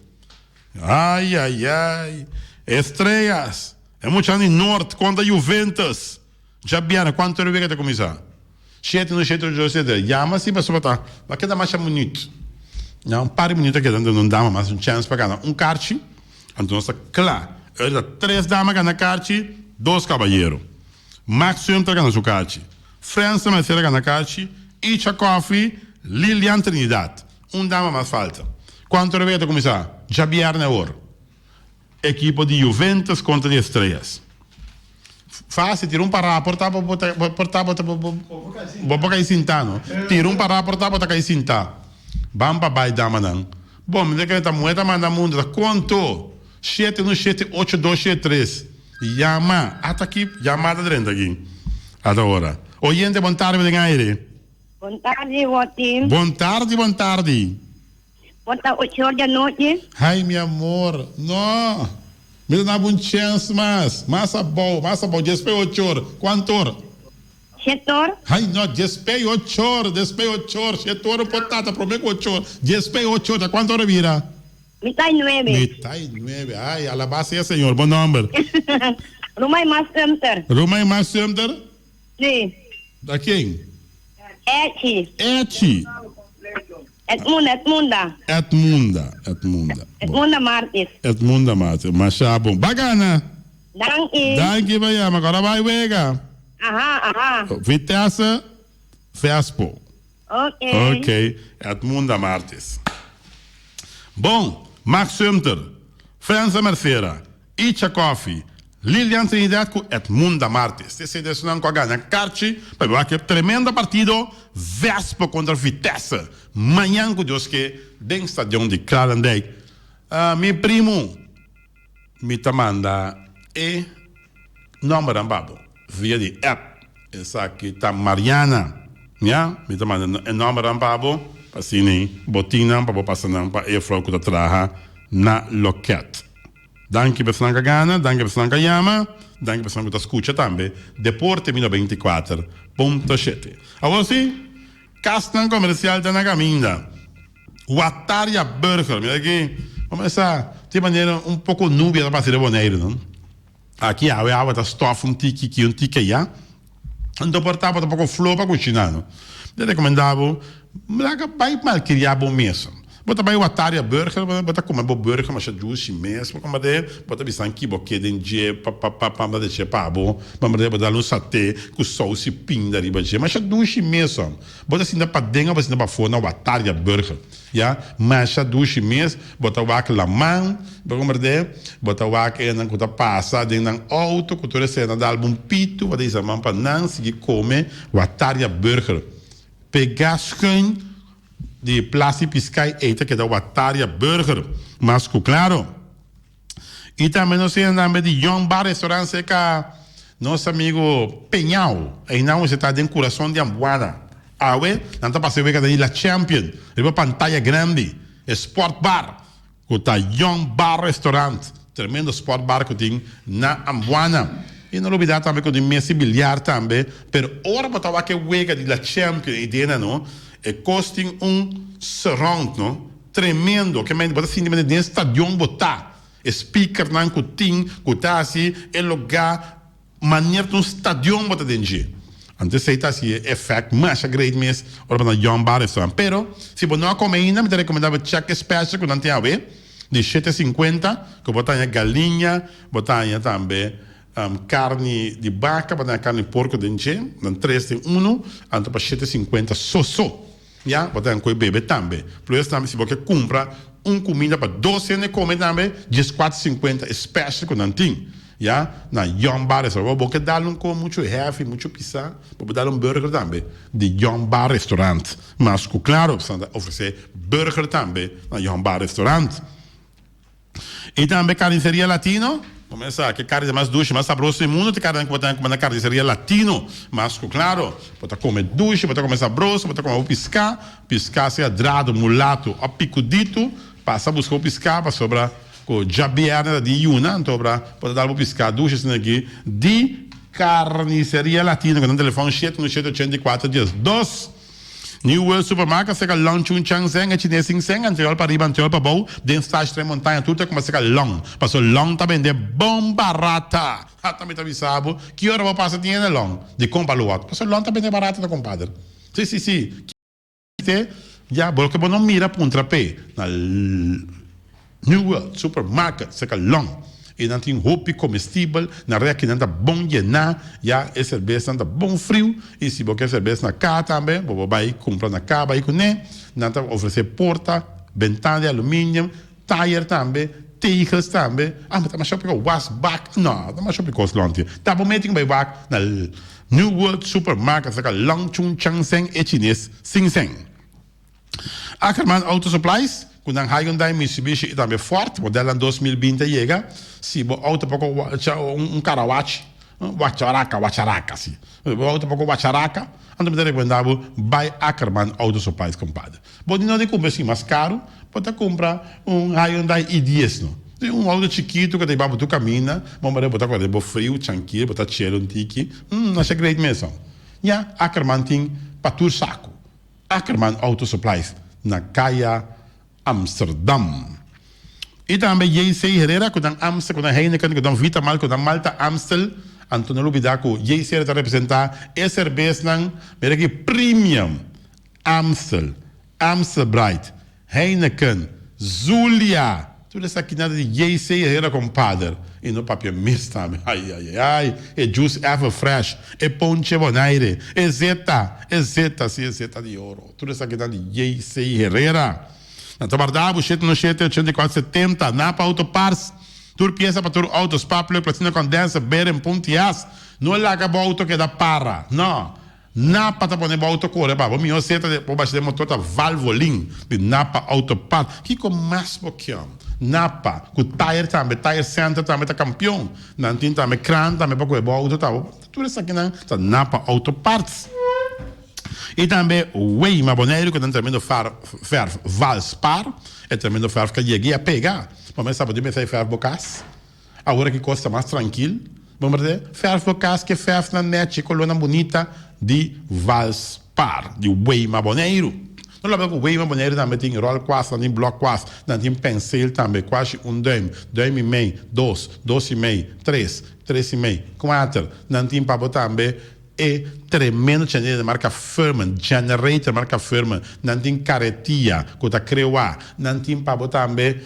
Ai. Estrelas. É muito ano em norte, quando a Juventus. Jabierne, quanto ora wega da começar? 7 no 7 de 7. Chama-se para botar. Vai quedar mais um minuto. Não, um par de minutos que não dá mais um chance para ganhar. Kart, então está claro. Era 3 damas na kart, 2 caballeros. Maximum tá ganhando o kart. França Mercedes ganha kart. Icha Coffee, Lilian Trinidad. Dama mais falta. Quanto revete a começar? Jabiarne ouro. Equipo de Juventus contra de Estrelas. Fácil, tira para portar cair sentado. Tira para portar cair sentado. Bamba vai dama não. Bom, me decreta moeda manda mundo. Quanto? 7178273. Chama. Até aqui, chamada dentro aqui. Até agora. Oyente, bom tarde, de aire. Bom tarde, Watim. Bom tarde. Bota 8 horas da noite. Ai, meu amor. Não. Me dá uma chance mais. Massa bom. Despe 8 horas. Quanto hora? 7 horas. Ai, não. Despe 8 horas. 7 horas, potata. Prometo 8 horas. Despe 8 horas. Quanto hora vira? Mitad 9. Ai, alabase, senhor. Bom nome. Rumah Mas Center. Rumah Mas Center? Sim. Da quem? Eti. Edmunda Martins. Mas bom. Bagana. Danke, Bayama. Agora vai, Vega. Aha. Vitesse, Vespo. Ok. Edmunda Martins. Bom, Max Sumter, França Mercedes, Icha Coffee, Lilian Trinidad com Edmunda Martins. Esse decisão com a ganha Carchi, para ver que tremenda partido, Vespa contra Vitesse. Manhã com Deus que, dentro do estadião de Clarendijk. Meu primo, me manda número babo, via de app. Essa aqui tá Mariana, yeah? Me manda número babo. Assim, botina para passar para e floco da traha na loquete. Danke pessoal que gana, danke pessoal que chama, danke pessoal que escuta também. Deporte 24.7. Agora sim, castan comercial da Nagaminda. Wataria Burger, mira aqui. Vamos começar de maneira um pouco núbia da parceria boneiro, não? Aqui a água da estofa um tique já. Então portava um pouco flor para cozinhar, não? Eu recomendava. Vai mal criar bom mesmo. Bota bij wat taria burger, bota como bo burger, mas juice mes, como de, bota bisan ki bo keden je, pa de che pabo, mas de bota um saté com sauce pinda riba je, mas juice mes on. Bota sinda pa denga, bota sinda pa fona wat taria burger. Ja, mas juice mes, bota wak la man, como de, bota wak en dan kuta passa, den dan auto, kutura se na dal bum pito, wat is man pa nan sigi come wat taria burger. Pegasken de Plaza Piscay eten que da Wataria Burger. Mas claro. E também nós temos de Young Bar Restaurante seca nosso amigo Penhal. E não você está dentro do coração de Ambuada. Ah, ué? Não está passando a ver la Champion. Ele pantalla grande. Sport Bar. Que tá Young Bar Restaurante. Tremendo Sport Bar que tem na Ambuana. E não olvidar também que tem mesa bilhar também. Pero ora botar que wega de la Champion e dena não. E costing surround, no? Tremendo. Que men bota assim de stadion botar. Speaker nan kuting, kutasi, e lugar manier um stadion bota dentro. Antes sei tá assim effect, mas a great mes, ora na Young Bar Restaurant. Pero se você não come ainda, me recomendava check special que não tem a ver. De 7,50, que botar galinha, botar também carne de vaca, botar carne de porco dentro, dan 3 em 1, então para 7,50 só. Ja, wat dan kun je bebe também. Plus também se você compra comida para 12 anos come também, 14,50 special com nanting. Ja, na Young Bar Restaurant. Você dá com muito heavy, muito pizza, você dá burger também de Young Bar Restaurant. Mas claro, você oferecer burger também na Young Bar Restaurant. E também carniceria latino. Começa que carne mais doce, mais saboroso do mundo, tem carne que botar como na carniceria latino, mas claro, botar comer doce, botar comer saboroso, botar comer piscar se adrado, mulato, a picudito, passa a buscar o piscar para sobrar com jabiana de Yuna, então para dar o piscar doce assim aqui de carniceria latino, com um telefone 784 dias 2. New World Supermarket, seca long chun chang seng, e chinês sing seng, anterior para riba, anterior para bom, dentro da extrema montanha, tudo é como seca long. Passou long também de bom barata. Também tá avisado, que hora vai passar dinheiro long? De compra luat. Passou long também de barata da compadre. Sim. Já, porque não mira puntra pé. Na New World Supermarket, seca long. E não tem roupa comestível, na real que não está bom llenar, já é cerveja, não está bom frio, e se você quer cerveja na cá também, você vai comprar na cá, vai com né, não está oferecer porta, ventana de alumínio, tire também, tejas também, mas está mais shopping com was back, não, está mais shopping com os longe, está bom meeting by back, na New World Supermarket, seca Long Chung Chang Seng, e chinês, Sing Seng. Ackerman Auto Supplies, quando a Hyundai Mitsubishi também forte, modelo 2020 chega, se o auto pouco Karawachi, Wacharaca, sim. O auto pouco Wacharaca, então me recomendava by Ackerman Auto Supplies, compadre. Pode não de comprar assim mais caro, pode comprar Hyundai i10, não? Tem auto chiquito que tem para tu camina, vamos botar com frio, tranquilo, botar cielo tiki, não é great mesmo. Já Ackerman tem para tu saco. Ackerman Auto Supplies na Caia Amsterdam. E também JC Herrera, que dan Amstel, que dan Heineken, que dan Vitamal, que dan Malta Amstel. Antônio Lubidaco, JC Herrera representar a cerveja, mas que premium. Amstel, Amstel Bright, Heineken, Zulia. Tudo isso aqui nada de JC Herrera, compadre. E no papel mesmo também. Ai. É juice ever fresh. É ponche bonaire. É zeta, sim, é zeta de ouro. Tudo isso aqui nada de JC Herrera. Na Tabardabo, 797-8470, Napa Auto Parts, tur pieza para tur autos, papel, platina condensa, beren, puntias, não lá acabou auto que dá para, não. Napa tá ponendo auto corre, babo, minha seta de por baixo de motor tá Valvoline, de Napa Auto Parts, que com mais pouquinho. Napa, com tire também, tire center também tá campeão, não tem também crane também para o auto tá, tudo isso aqui não, tá Napa Auto Parts. E também o Weima Boneiro, que também do ferro Valspar, e também do ferro que cheguei a pegar. Mas sabe, eu sei ferro Bocas, agora que custa mais tranquilo, vamos dizer, ferro Bocas que ferro na net, coluna bonita de Valspar, de Weima Boneiro. Não lembra que o Weima Boneiro também tem roll quase, tem bloco quase, tem pincel também, quase dime e meio, 2,5, 3,5, 4, não tem para botar também e tremendo de marca firme, generator marca firme, não tem caretia, que tá creua, não tem para botar também,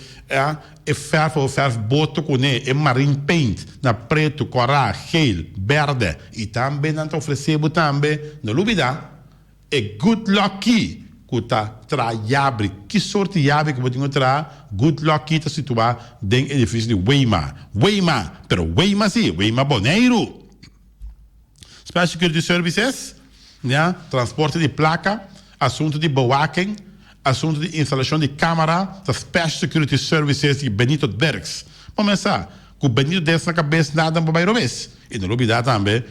e ferro boto com e marine paint, na preto, coral, gel, verde, e também não te oferecemos também, não duvida, e good lucky, que tá traiabre, que sorte de abre que você encontrar, good lucky está situado dentro do edifício de Weimar, pero Weimar sim, Weimar Boneiro. Special Security Services, né? Transporte de placa, assunto de bewaking, assunto de instalação de câmara, da Special Security Services de Benito Bergs. Vamos começar, com o Benito Bergs na cabeça nada para bairro vez. E não olvidar também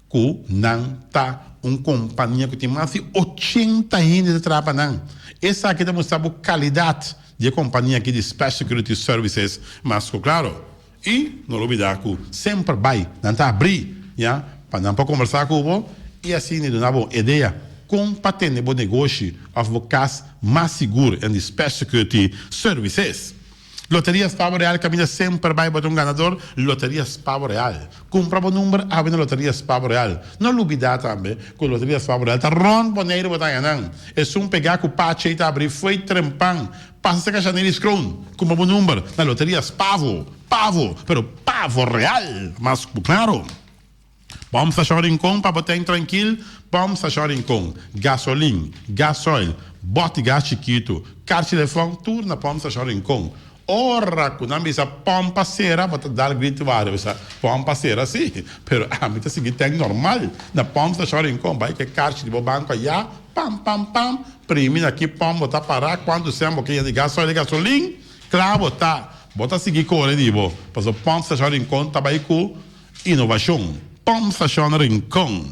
que não está uma companhia que tem mais de 80 anos de trabalho. Essa aqui demonstra a qualidade de companhia aqui de Special Security Services, mas claro, e não olvidar que sempre vai, não está abrir, né? Para conversar com o e assim nos dá uma ideia como para ter um negócio of casa mais seguro em Special Security Services. Loterias Pavo Real caminha sempre vai para um ganador. Loterias Pavo Real. Compra o número, abre na Loterias Pavo Real. Não olvidar também que Loterias Pavo Real está ron boneiro botar não. É só pegar com o pache e abrir foi trempão. Passa a janeiro escrون. Compra o número na Loterias Pavo, pero Pavo Real. Mas claro. Vamos a Rincón para botar tranquilo. Vamos a Rincón. Gasolina, gasoil, bote gás chiquito, carro de telefone, tudo na Vamos a Rincón. Ora, quando a missa pompa cera, vou dar grito vários. Pompa cera, sim. Pero a mim tá seguinte é normal. Na Vamos a Rincón, vai que carro de banco já, pam. Primeiro aqui, pam, botar parar quando você é um pouquinho de gasoil e gasolina. Claro, botar seguir correr, digo. Mas o Vamos a Rincón tá aí com inovação. Vamos a Rincón.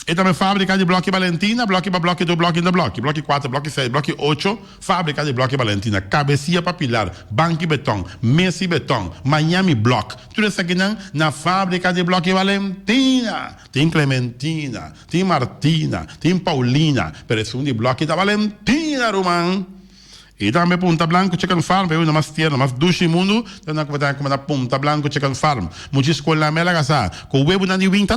E também fábrica de bloco Valentina, bloco para bloco do bloco in the bloco, bloco 4, bloco 6, bloco 8, fábrica de bloco Valentina, cabecinha para pilar, banco betão, Messi betão, Miami block, tudo isso aqui na fábrica de bloco Valentina. Tem Clementina, tem Martina, tem Paulina, pero é um de bloco da Valentina, Roman. E também Punta Blanco Chicken Farm, eu não mais tierno, mais duche mundo, então não vou dar como na Punta Blanco Chicken Farm. Muitas escolas mela gasa, com o web na de winter,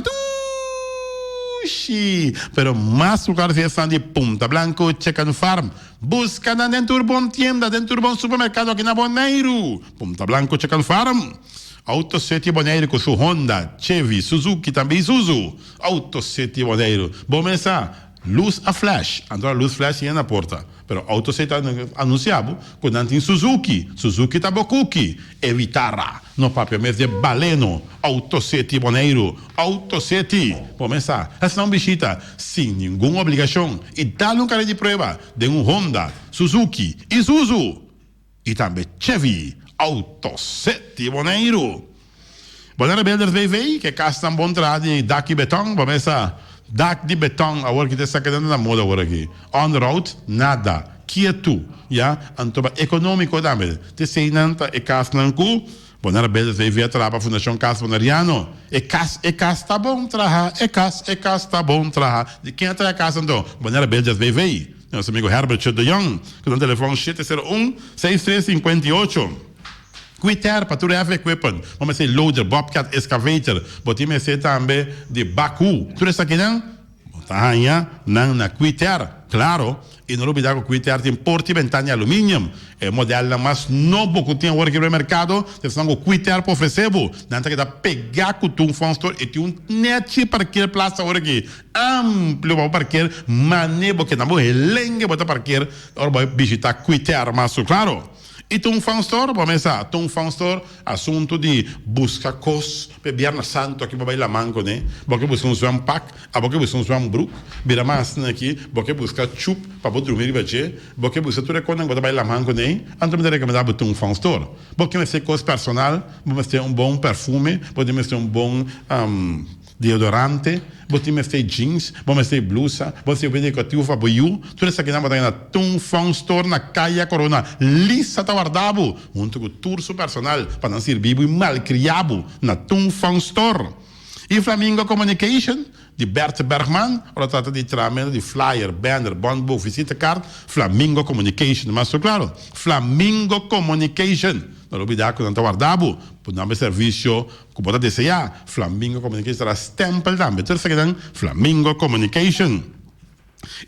pero mais lugar se estão de Punta Blanco Chicken Farm. Busca dentro do bom tienda, dentro do bom supermercado aqui na Boneiro. Punta Blanco Chicken Farm. Auto 7 Boneiro com sua Honda, Chevy, Suzuki também Isuzu. Auto 7 Boneiro. Vamos começar. Luz a flash. Agora luz flash ia na porta. Pero auto 7 anunciado que não tem Suzuki Tabokuki, e Vitara. No papel mês de Baleno. Auto 7 Boneiro. Auto 7. Vamos começar. Essa não bichita, sem nenhuma obrigação. E dá-lhe cara de prova de Honda, Suzuki, Isuzu. E também Chevy. Auto 7 Boneiro. Boneiro Builders VV, que castam bom trás de Daqui Betão. Vamos começar. Dak de betão, agora que está quedando na moda agora aqui. On the road, nada. Quieto, já? Então, econômico também. Te sei nanta e casa não cu. Bonar Beleza veio ver para a Fundação Casa Bonariano. E casa está bom trabalhar. E casa está bom trabalhar. De quem está a casa então? Bonar Beleza veio ver. Nosso amigo Herbert de Young, que no telefone 701-6358. Quitter para tudo é equipment. Vamos ser loader, bobcat, excavator. Botime ser também de Baku. Tudo isso aqui não? Botanha, não na Quitter. Claro. E não olvidar que o Quitter tem porta e ventana de alumínio. É o modelo mais novo que tem agora aqui no mercado. Então, o Quitter para oferecer. Não tem que pegar com o Fonstor e tem net para aquela plaça agora aqui. Amplo para parquear. Maneiro que não é lenge para parquear. Agora vai visitar Quitter, mas claro. E Tum Fan Store, vamos começar. Tum Fan Store, assunto de busca cos, Viernes Santo aqui para bailar manco, né? Porque busca swam pack, porque busca swam brook, vira mais aqui, porque busca chup para poder dormir e bater, porque busca tudo quando para bailar manco, né? Então me recomendar o Tum Fan Store. Porque vai ser cos personal, vamos ter um bom perfume, podemos ter um bom deodorante, podemos ter jeans, vamos ter blusa, vamos ter dedicativo para boiú, tudo isso aqui na Tum Fan Store na Caia Corona, lista tá guardado, junto com o turso personal, para não ser vivo e malcriado na Tum Fan Store. E Flamingo Communication, de Bert Bergman, ela trata de tratamento de flyer, banner, bondbook, visita card, Flamingo Communication, mas claro, Flamingo Communication. Não olvidar que não está guardado, por nome serviço que pode desejar. Flamingo Communication será stempel também. Terceiro, Flamingo Communication.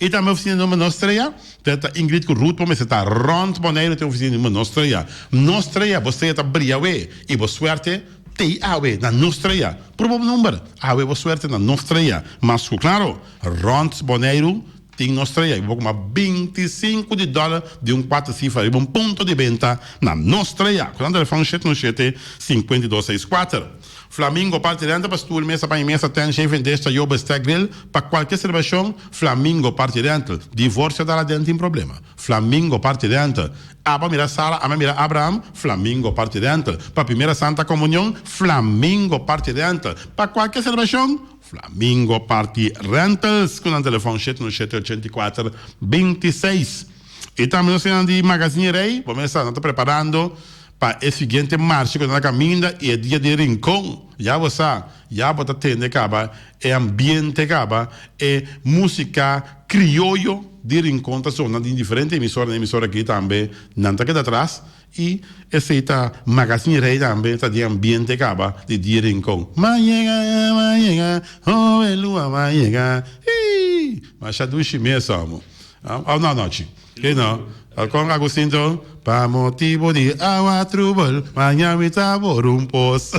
E também a oficina número nostra, teta Ingrid com Ruth, mas está rond boneiro tem a oficina número nostra. Nostra, você está briawe e boa sorte tem awe na nostra. Por bom número, awe boa sorte na nostra. Mas claro, rond boneiro tem nostra. E vou com $25 de 4 cifras, um ponto de venda na nostra. Quando ele fala 5264. Flamingo parte dentro para stoel mesa para mesa tem chefe desta eu besta grill para qualquer celebração. Flamingo parte dentro. Divórcio da dentro tem problema. Flamingo parte dentro. Aba mira Sara, ama mira Abraham. Flamingo parte dentro. Para primeira Santa Comunhão. Flamingo parte dentro. Para qualquer celebração. Flamingo parte rentals com o telefone 784-26. E também nós temos de Magazine Rei. Vamos estar preparando para a seguinte marcha quando a caminha e é dia de rincão. Já você pode atender acaba é ambiente acaba é música criollo de rincão zona de diferentes emissoras aqui também não está aqui atrás e essa Magazine Rei também está de ambiente acaba de dia de rincão. Manhega, oh lua manhega. Mas já duas mesmo. Não noite. Que não. Com Agostinho, para motivo de agua trouble, manhã me tá por poço.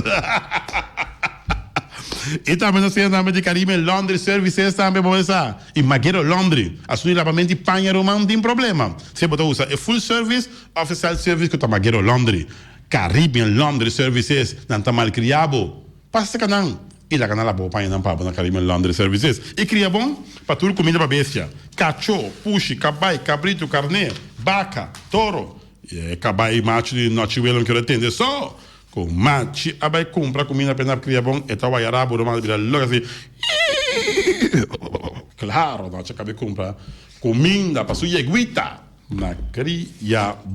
E também nós temos nome de Caribe Laundry Services também, vamos lá. E Magueiro Laundry, assumir lavamento de panha romano, não tem problema. Você pode usar é full service, oficial service que tá Magueiro Laundry. Caribbean Laundry Services, não tá mal criado. Passa canal. E lá canal boa panha não para na Caribbean Laundry Services. E cria bom para tudo comida para bestia. Cachorro, puxi, cabai, cabrito, carne, vaca, toro. E cabai macho de noite que eu atender só. Com machi, abai compra comida para criar bom. E tá o arabo, o vira logo assim. Claro, não, acabei comprar comida para sua iguita na cria bom.